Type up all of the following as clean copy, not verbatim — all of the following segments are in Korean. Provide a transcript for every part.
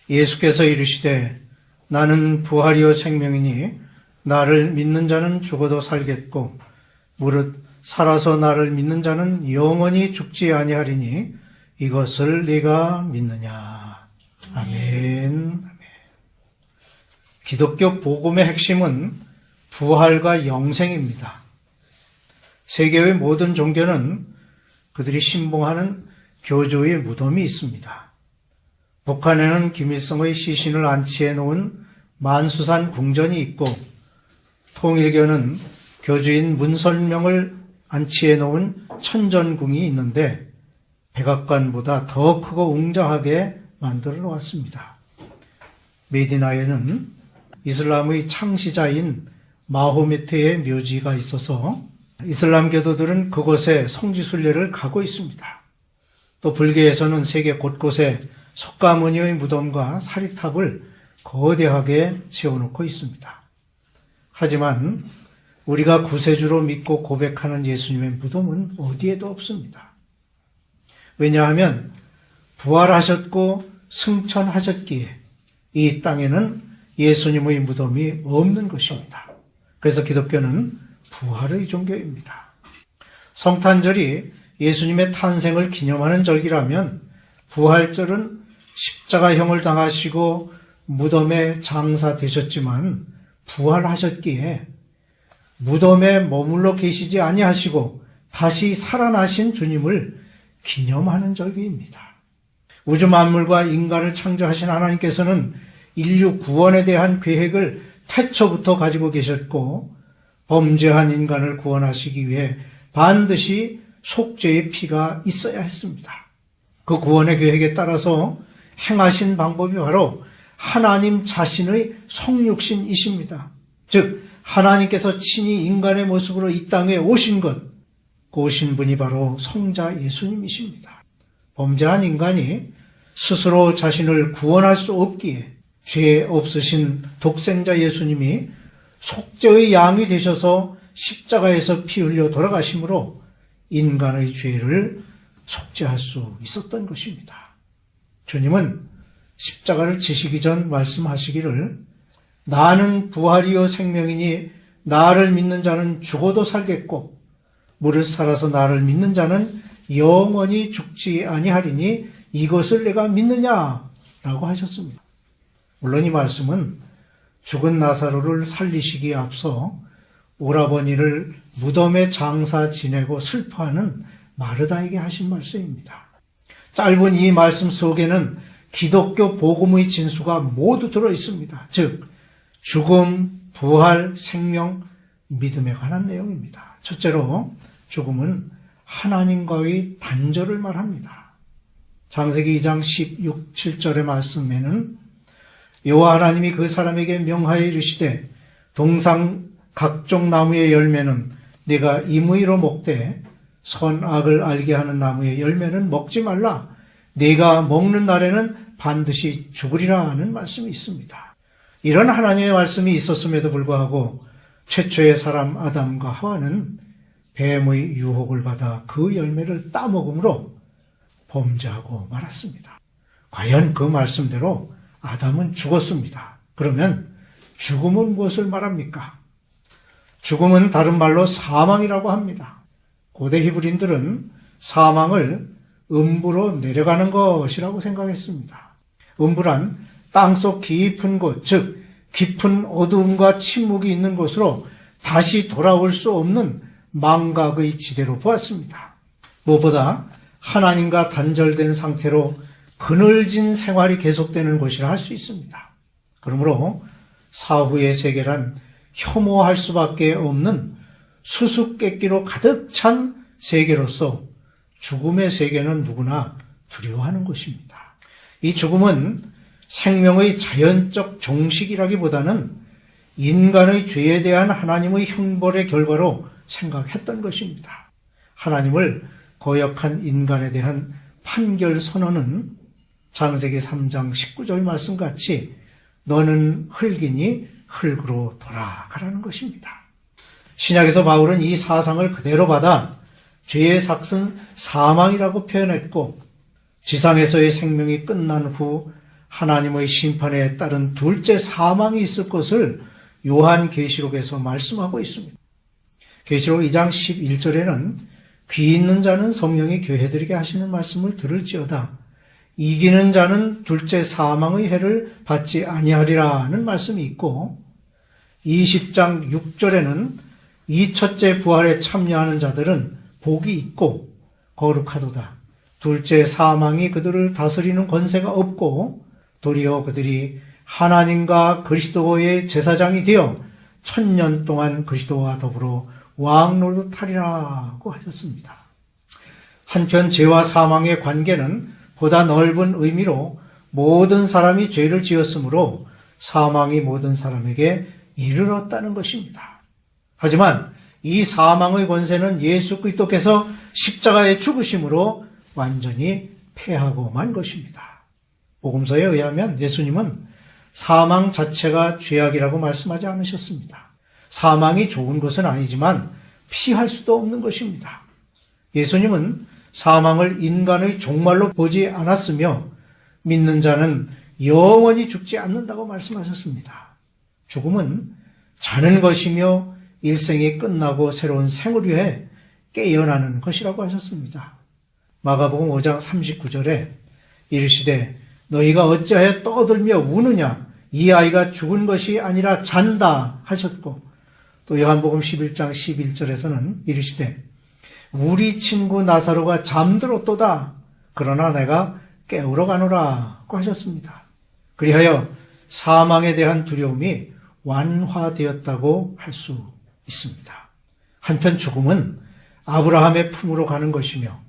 예수께서 이르시되 나는 부활이요 생명이니 나를 믿는 자는 죽어도 살겠고 무릇 살아서 나를 믿는 자는 영원히 죽지 아니하리니 이것을 네가 믿느냐. 아멘. 기독교 복음의 핵심은 부활과 영생입니다. 세계의 모든 종교는 그들이 신봉하는 교주의 무덤이 있습니다. 북한에는 김일성의 시신을 안치해 놓은 만수산 궁전이 있고, 통일교는 교주인 문선명을 안치해 놓은 천전궁이 있는데 백악관보다 더 크고 웅장하게 만들어 놓았습니다. 메디나에는 이슬람의 창시자인 마호메트의 묘지가 있어서 이슬람 교도들은 그곳에 성지순례를 가고 있습니다. 또 불교에서는 세계 곳곳에 석가모니의 무덤과 사리탑을 거대하게 세워놓고 있습니다. 하지만 우리가 구세주로 믿고 고백하는 예수님의 무덤은 어디에도 없습니다. 왜냐하면 부활하셨고 승천하셨기에 이 땅에는 예수님의 무덤이 없는 것입니다. 그래서 기독교는 부활의 종교입니다. 성탄절이 예수님의 탄생을 기념하는 절기라면 부활절은 십자가형을 당하시고 무덤에 장사되셨지만 부활하셨기에 무덤에 머물러 계시지 아니하시고 다시 살아나신 주님을 기념하는 절기입니다. 우주 만물과 인간을 창조하신 하나님께서는 인류 구원에 대한 계획을 태초부터 가지고 계셨고 범죄한 인간을 구원하시기 위해 반드시 속죄의 피가 있어야 했습니다. 그 구원의 계획에 따라서 행하신 방법이 바로 하나님 자신의 성육신이십니다. 즉 하나님께서 친히 인간의 모습으로 이 땅에 오신 것, 그 오신 분이 바로 성자 예수님이십니다. 범죄한 인간이 스스로 자신을 구원할 수 없기에 죄 없으신 독생자 예수님이 속죄의 양이 되셔서 십자가에서 피 흘려 돌아가심으로 인간의 죄를 속죄할 수 있었던 것입니다. 주님은 십자가를 지시기 전 말씀하시기를 나는 부활이요 생명이니 나를 믿는 자는 죽어도 살겠고 무릇 살아서 나를 믿는 자는 영원히 죽지 아니하리니 이것을 내가 믿느냐라고 하셨습니다. 물론 이 말씀은 죽은 나사로를 살리시기에 앞서 오라버니를 무덤에 장사 지내고 슬퍼하는 마르다에게 하신 말씀입니다. 짧은 이 말씀 속에는 기독교 복음의 진수가 모두 들어 있습니다. 즉 죽음, 부활, 생명, 믿음에 관한 내용입니다. 첫째로 죽음은 하나님과의 단절을 말합니다. 창세기 2장 16, 7절의 말씀에는 여호와 하나님이 그 사람에게 명하여 이르시되 동상 각종 나무의 열매는 네가 임의로 먹되 선악을 알게 하는 나무의 열매는 먹지 말라. 네가 먹는 날에는 반드시 죽으리라 하는 말씀이 있습니다. 이런 하나님의 말씀이 있었음에도 불구하고 최초의 사람 아담과 하와는 뱀의 유혹을 받아 그 열매를 따먹음으로 범죄하고 말았습니다. 과연 그 말씀대로 아담은 죽었습니다. 그러면 죽음은 무엇을 말합니까? 죽음은 다른 말로 사망이라고 합니다. 고대 히브리인들은 사망을 음부로 내려가는 것이라고 생각했습니다. 음부란 땅속 깊은 곳, 즉 깊은 어두움과 침묵이 있는 곳으로 다시 돌아올 수 없는 망각의 지대로 보았습니다. 무엇보다 하나님과 단절된 상태로 그늘진 생활이 계속되는 곳이라 할 수 있습니다. 그러므로 사후의 세계란 혐오할 수밖에 없는 수수께끼로 가득 찬 세계로서 죽음의 세계는 누구나 두려워하는 것입니다. 이 죽음은 생명의 자연적 종식이라기보다는 인간의 죄에 대한 하나님의 형벌의 결과로 생각했던 것입니다. 하나님을 거역한 인간에 대한 판결 선언은 창세기 3장 19절 말씀같이 너는 흙이니 흙으로 돌아가라는 것입니다. 신약에서 바울은 이 사상을 그대로 받아 죄의 삭은 사망이라고 표현했고 지상에서의 생명이 끝난 후 하나님의 심판에 따른 둘째 사망이 있을 것을 요한계시록에서 말씀하고 있습니다. 계시록 2장 11절에는 귀 있는 자는 성령이 교회들에게 하시는 말씀을 들을지어다. 이기는 자는 둘째 사망의 해를 받지 아니하리라는 말씀이 있고 20장 6절에는 이 첫째 부활에 참여하는 자들은 복이 있고 거룩하도다. 둘째 사망이 그들을 다스리는 권세가 없고 도리어 그들이 하나님과 그리스도의 제사장이 되어 1000년 동안 그리스도와 더불어 왕노릇하리라고 하셨습니다. 한편 죄와 사망의 관계는 보다 넓은 의미로 모든 사람이 죄를 지었으므로 사망이 모든 사람에게 이르렀다는 것입니다. 하지만 이 사망의 권세는 예수 그리스도께서 십자가에 죽으심으로 완전히 패하고 만 것입니다. 복음서에 의하면 예수님은 사망 자체가 죄악이라고 말씀하지 않으셨습니다. 사망이 좋은 것은 아니지만 피할 수도 없는 것입니다. 예수님은 사망을 인간의 종말로 보지 않았으며 믿는 자는 영원히 죽지 않는다고 말씀하셨습니다. 죽음은 자는 것이며 일생이 끝나고 새로운 생을 위해 깨어나는 것이라고 하셨습니다. 마가복음 5장 39절에 이르시되 너희가 어찌하여 떠들며 우느냐 이 아이가 죽은 것이 아니라 잔다 하셨고 또 요한복음 11장 11절에서는 이르시되 우리 친구 나사로가 잠들었도다 그러나 내가 깨우러 가노라고 하셨습니다. 그리하여 사망에 대한 두려움이 완화되었다고 할 수 있습니다. 한편 죽음은 아브라함의 품으로 가는 것이며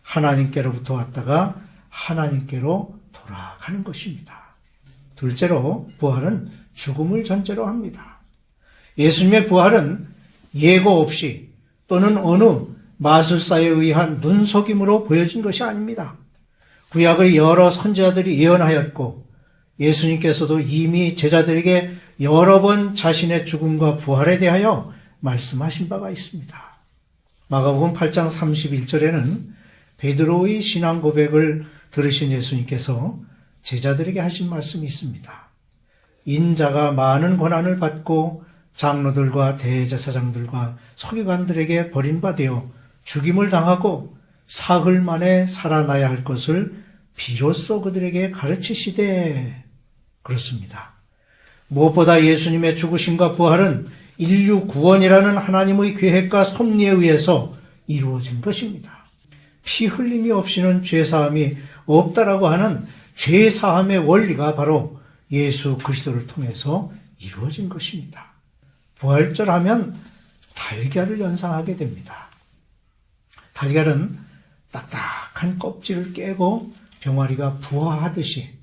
하나님께로부터 왔다가 하나님께로 돌아가는 것입니다. 둘째로 부활은 죽음을 전제로 합니다. 예수님의 부활은 예고 없이 또는 어느 마술사에 의한 눈속임으로 보여진 것이 아닙니다. 구약의 여러 선지자들이 예언하였고 예수님께서도 이미 제자들에게 여러 번 자신의 죽음과 부활에 대하여 말씀하신 바가 있습니다. 마가복음 8장 31절에는 베드로의 신앙 고백을 들으신 예수님께서 제자들에게 하신 말씀이 있습니다. 인자가 많은 고난을 받고 장로들과 대제사장들과 서기관들에게 버림받아 죽임을 당하고 사흘 만에 살아나야 할 것을 비로소 그들에게 가르치시되 그렇습니다. 무엇보다 예수님의 죽으심과 부활은 인류 구원이라는 하나님의 계획과 섭리에 의해서 이루어진 것입니다. 피 흘림이 없이는 죄사함이 없다라고 하는 죄사함의 원리가 바로 예수 그리스도를 통해서 이루어진 것입니다. 부활절 하면 달걀을 연상하게 됩니다. 달걀은 딱딱한 껍질을 깨고 병아리가 부화하듯이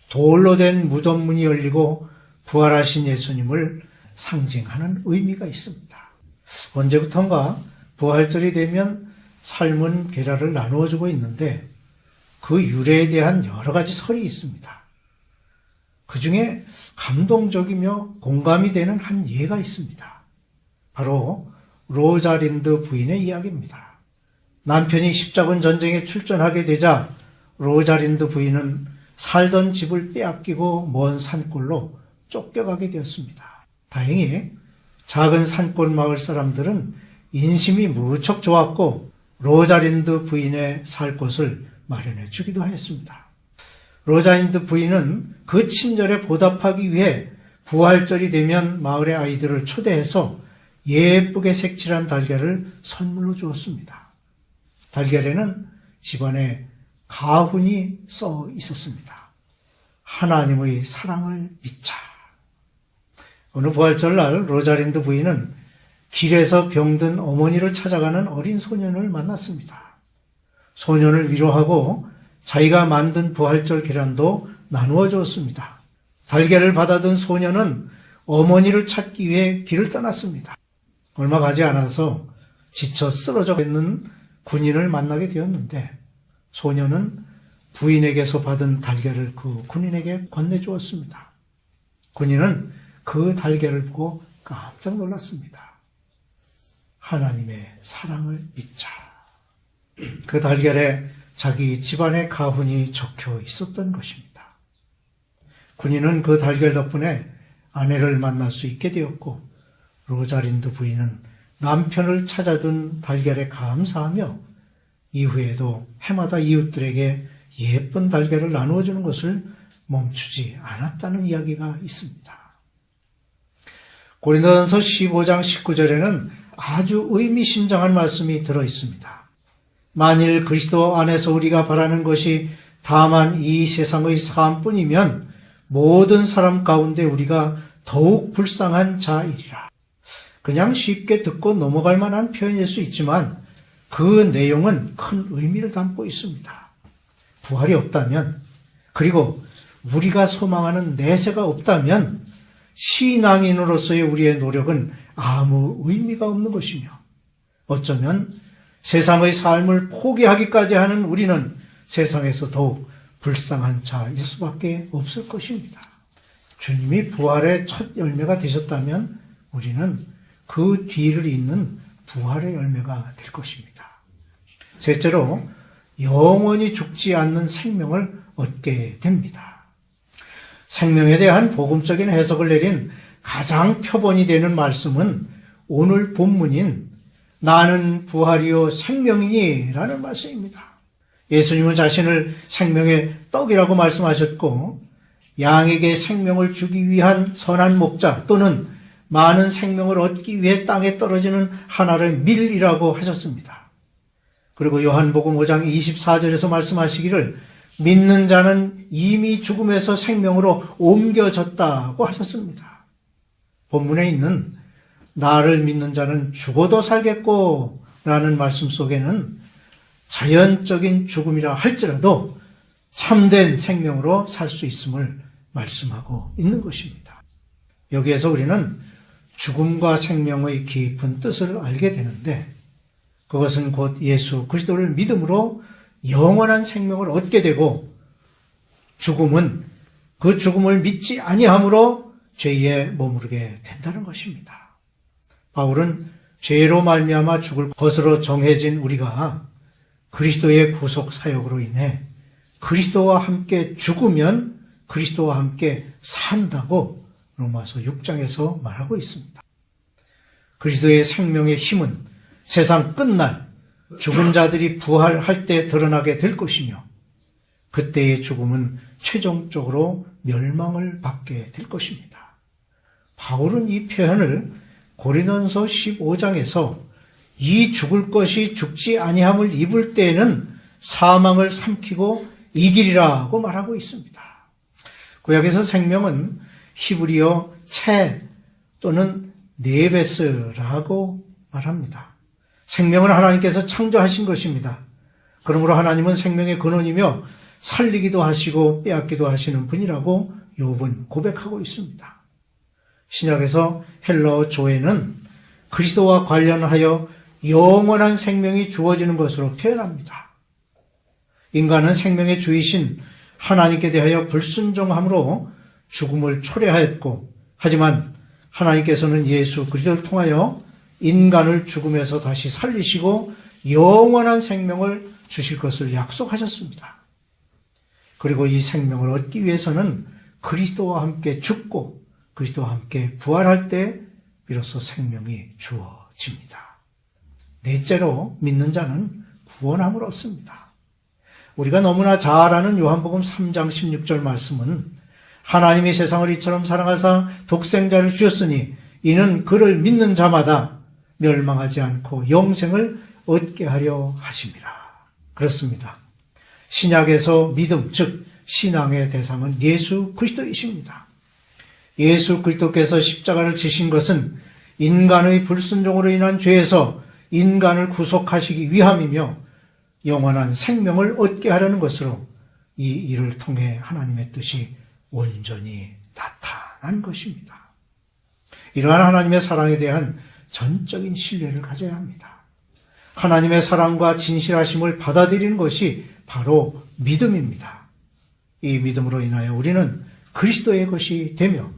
돌로 된 무덤문이 열리고 부활하신 예수님을 상징하는 의미가 있습니다. 언제부턴가 부활절이 되면 삶은 계라를 나누어주고 있는데 그 유래에 대한 여러 가지 설이 있습니다. 그 중에 감동적이며 공감이 되는 한 예가 있습니다. 바로 로자린드 부인의 이야기입니다. 남편이 십자군 전쟁에 출전하게 되자 로자린드 부인은 살던 집을 빼앗기고 먼 산골로 쫓겨가게 되었습니다. 다행히 작은 산골 마을 사람들은 인심이 무척 좋았고 로자린드 부인의 살 곳을 마련해 주기도 하였습니다. 로자린드 부인은 그 친절에 보답하기 위해 부활절이 되면 마을의 아이들을 초대해서 예쁘게 색칠한 달걀을 선물로 주었습니다. 달걀에는 집안에 가훈이 써 있었습니다. 하나님의 사랑을 믿자. 어느 부활절날 로자린드 부인은 길에서 병든 어머니를 찾아가는 어린 소년을 만났습니다. 소년을 위로하고 자기가 만든 부활절 계란도 나누어 주었습니다. 달걀을 받아든 소년은 어머니를 찾기 위해 길을 떠났습니다. 얼마 가지 않아서 지쳐 쓰러져 있는 군인을 만나게 되었는데 소년은 부인에게서 받은 달걀을 그 군인에게 건네주었습니다. 군인은 그 달걀을 보고 깜짝 놀랐습니다. 하나님의 사랑을 믿자. 그 달걀에 자기 집안의 가훈이 적혀 있었던 것입니다. 군인은 그 달걀 덕분에 아내를 만날 수 있게 되었고, 로자린드 부인은 남편을 찾아둔 달걀에 감사하며 이후에도 해마다 이웃들에게 예쁜 달걀을 나누어 주는 것을 멈추지 않았다는 이야기가 있습니다. 고린도전서 15장 19절에는 아주 의미심장한 말씀이 들어 있습니다. 만일 그리스도 안에서 우리가 바라는 것이 다만 이 세상의 삶뿐이면 모든 사람 가운데 우리가 더욱 불쌍한 자이리라. 그냥 쉽게 듣고 넘어갈 만한 표현일 수 있지만 그 내용은 큰 의미를 담고 있습니다. 부활이 없다면, 그리고 우리가 소망하는 내세가 없다면 신앙인으로서의 우리의 노력은 아무 의미가 없는 것이며, 어쩌면 세상의 삶을 포기하기까지 하는 우리는 세상에서 더욱 불쌍한 자일 수밖에 없을 것입니다. 주님이 부활의 첫 열매가 되셨다면 우리는 그 뒤를 잇는 부활의 열매가 될 것입니다. 셋째로, 영원히 죽지 않는 생명을 얻게 됩니다. 생명에 대한 복음적인 해석을 내린 가장 표본이 되는 말씀은 오늘 본문인 나는 부활이요 생명이니 라는 말씀입니다. 예수님은 자신을 생명의 떡이라고 말씀하셨고, 양에게 생명을 주기 위한 선한 목자 또는 많은 생명을 얻기 위해 땅에 떨어지는 하나의 밀이라고 하셨습니다. 그리고 요한복음 5장 24절에서 말씀하시기를 믿는 자는 이미 죽음에서 생명으로 옮겨졌다고 하셨습니다. 본문에 있는 나를 믿는 자는 죽어도 살겠고 라는 말씀 속에는 자연적인 죽음이라 할지라도 참된 생명으로 살 수 있음을 말씀하고 있는 것입니다. 여기에서 우리는 죽음과 생명의 깊은 뜻을 알게 되는데, 그것은 곧 예수 그리스도를 믿음으로 영원한 생명을 얻게 되고, 죽음은 그 죽음을 믿지 아니함으로 죄에 머무르게 된다는 것입니다. 바울은 죄로 말미암아 죽을 것으로 정해진 우리가 그리스도의 구속 사역으로 인해 그리스도와 함께 죽으면 그리스도와 함께 산다고 로마서 6장에서 말하고 있습니다. 그리스도의 생명의 힘은 세상 끝날 죽은 자들이 부활할 때 드러나게 될 것이며, 그때의 죽음은 최종적으로 멸망을 받게 될 것입니다. 바울은 이 표현을 고린도전서 15장에서 이 죽을 것이 죽지 아니함을 입을 때에는 사망을 삼키고 이기리라고 말하고 있습니다. 구약에서 생명은 히브리어 체 또는 네베스라고 말합니다. 생명은 하나님께서 창조하신 것입니다. 그러므로 하나님은 생명의 근원이며 살리기도 하시고 빼앗기도 하시는 분이라고 욥은 고백하고 있습니다. 신약에서 헬라어 조에는 그리스도와 관련하여 영원한 생명이 주어지는 것으로 표현합니다. 인간은 생명의 주이신 하나님께 대하여 불순종함으로 죽음을 초래하였고, 하지만 하나님께서는 예수 그리스도를 통하여 인간을 죽음에서 다시 살리시고 영원한 생명을 주실 것을 약속하셨습니다. 그리고 이 생명을 얻기 위해서는 그리스도와 함께 죽고 그리스도와 함께 부활할 때 비로소 생명이 주어집니다. 넷째로, 믿는 자는 구원함을 얻습니다. 우리가 너무나 잘 아는 요한복음 3장 16절 말씀은 하나님이 세상을 이처럼 사랑하사 독생자를 주셨으니 이는 그를 믿는 자마다 멸망하지 않고 영생을 얻게 하려 하심이라. 그렇습니다. 신약에서 믿음, 즉 신앙의 대상은 예수 그리스도이십니다. 예수 그리스도께서 십자가를 지신 것은 인간의 불순종으로 인한 죄에서 인간을 구속하시기 위함이며 영원한 생명을 얻게 하려는 것으로 이 일을 통해 하나님의 뜻이 온전히 나타난 것입니다. 이러한 하나님의 사랑에 대한 전적인 신뢰를 가져야 합니다. 하나님의 사랑과 진실하심을 받아들이는 것이 바로 믿음입니다. 이 믿음으로 인하여 우리는 그리스도의 것이 되며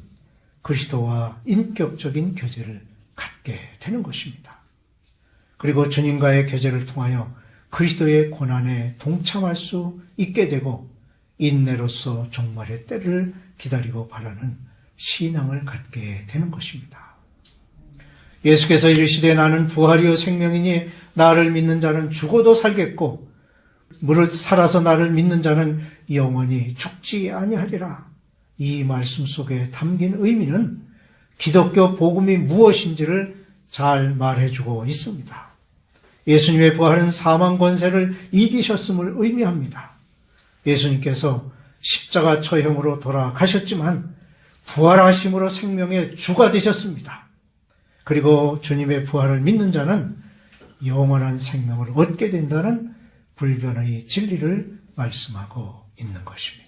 그리스도와 인격적인 교제를 갖게 되는 것입니다. 그리고 주님과의 교제를 통하여 그리스도의 고난에 동참할 수 있게 되고 인내로서 종말의 때를 기다리고 바라는 신앙을 갖게 되는 것입니다. 예수께서 이르시되 나는 부활이요 생명이니 나를 믿는 자는 죽어도 살겠고 무릇 살아서 나를 믿는 자는 영원히 죽지 아니하리라. 이 말씀 속에 담긴 의미는 기독교 복음이 무엇인지를 잘 말해주고 있습니다. 예수님의 부활은 사망 권세를 이기셨음을 의미합니다. 예수님께서 십자가 처형으로 돌아가셨지만 부활하심으로 생명의 주가 되셨습니다. 그리고 주님의 부활을 믿는 자는 영원한 생명을 얻게 된다는 불변의 진리를 말씀하고 있는 것입니다.